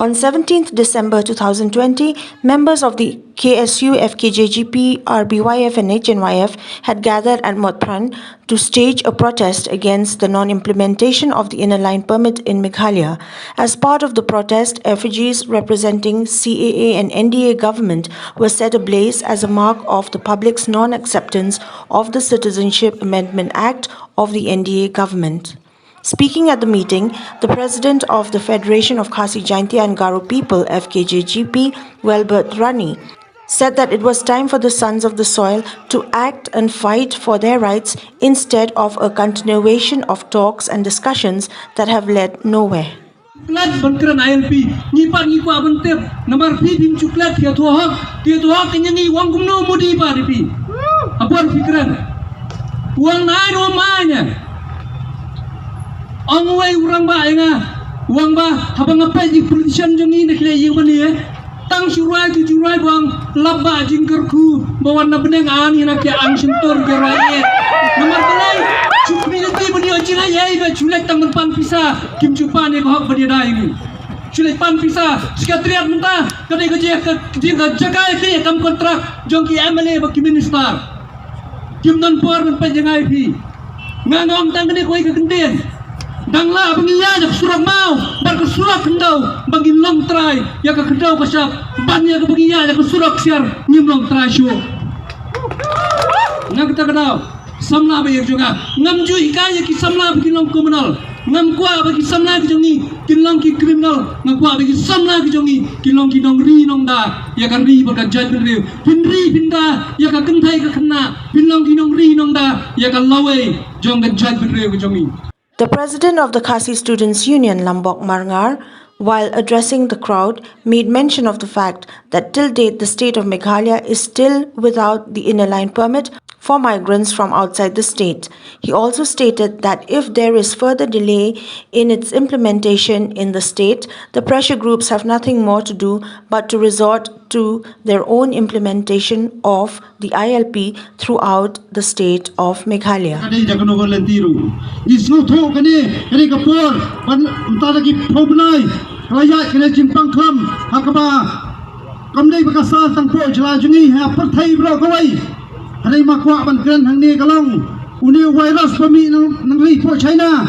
On 17th December 2020, members of the KSU, FKJGP, RBYF and HNYF had gathered at Motpran to stage a protest against the non-implementation of the inner line permit in Meghalaya. As part of the protest, effigies representing CAA and NDA government were set ablaze as a mark of the public's non-acceptance of the Citizenship Amendment Act of the NDA government. Speaking at the meeting, the president of the Federation of Khasi Jaintia and Garo People, FKJGP, Welbert Rani, said that it was time for the sons of the soil to act and fight for their rights instead of a continuation of talks and discussions that have led nowhere. Bangkran ILP ni par ni ko abantep namar pi bim chuklat dia tu hak kenyani wang kumno mudi par pi apar fikran wang nai no manya angway urang ba nga wang ba habang apa di politician jongi nak le yang mani tang surai tu jurai bang labba jingkerku bawan na beneng ani nak ya ang sentor gerai namar balai chukmi nanti bani ajina yai ba chulek tang pan pisa kim chupa ne ko bani dai ni chulek pan pisa sekretariat mentah kadai kerja ke jaga ke kam kontrak jongki MLA ba kim minister kim non por ban panjangai pi ngangong tang ne koi ke kendien Danglah pengiya jak surak mau, bar surak kendau, bagi long try, ya ke kendau kasap, banyak ke pengiya jak surak siar, nyim long try show. Ngam kita kendau, samla bayar juga, ngam ju hikaya ki samla bagi long komunal, ngam kuah bagi samla ki jongi, kilong ki kriminal, ngam kuah bagi samla ki jongi, kilong ki dong ri nong da, ya kan ri berkan jaj berriu, pinri pinda, ya kan kentai ke kena, pinlong ki dong ri nong da, ya kan lawai, jong kan jaj berriu ke jongi. The president of the Khasi Students' Union, Lambok Marngar, while addressing the crowd, made mention of the fact that till date the state of Meghalaya is still without the inner line permit for migrants from outside the state. He also stated that if there is further delay in its implementation in the state, the pressure groups have nothing more to do but to resort to their own implementation of the ILP throughout the state of Meghalaya. Hari makwa Bangkran hang ni kalong uni virus pemi nang ri po China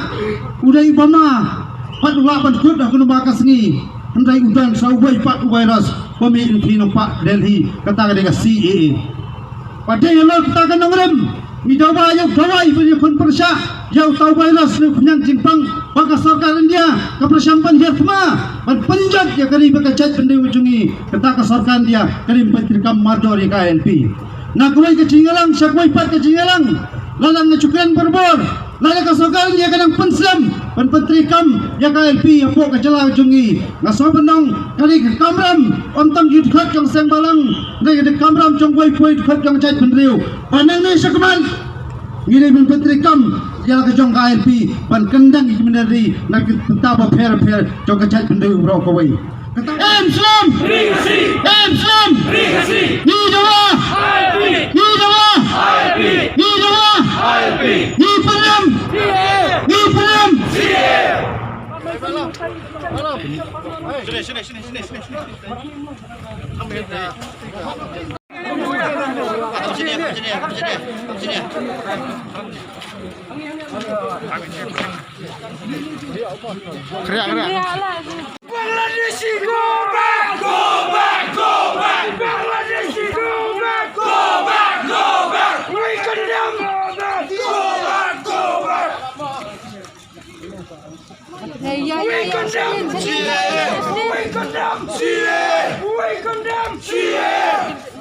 udai Obama pat wa ban khut dah kuno bakas ni handai udang sau wai pat virus pemi inti no pak Delhi kata ga CAA padai lo kita kan ngrem ni dawa yo dawai punya kon persya yo tau virus ni punyang jimpang bakas sarkar India ka persyampan herma ban penjat ya kali bakajat pendai ujungi kata ka sarkar dia kali pentrikam madori KNP nak kuai ketinggalan, syakwai pat ketinggalan, lalang ngecukran berbor, lalang kasokan dia kadang pensam, pentrikam ya KLP yang pok kejelah jungi, ngaso benong kali kamram, ontang yudhat yang sang balang, dari kamram congwai puai yudhat yang cait penriu, panang ni syakman, gini pentrikam ya kejong KLP, pan kendang meneri nak pentaba per jong cait penriu brokawai. Islam, Islam, ni Jawa, ni Jawa, ni Jawa, ni Peram, ni Peram. Bangladesh, go back, go back, go back. Bangladesh, go back, go back, go back. We condemn, go back, go back. We condemn CAA. We condemn CAA. We condemn CAA.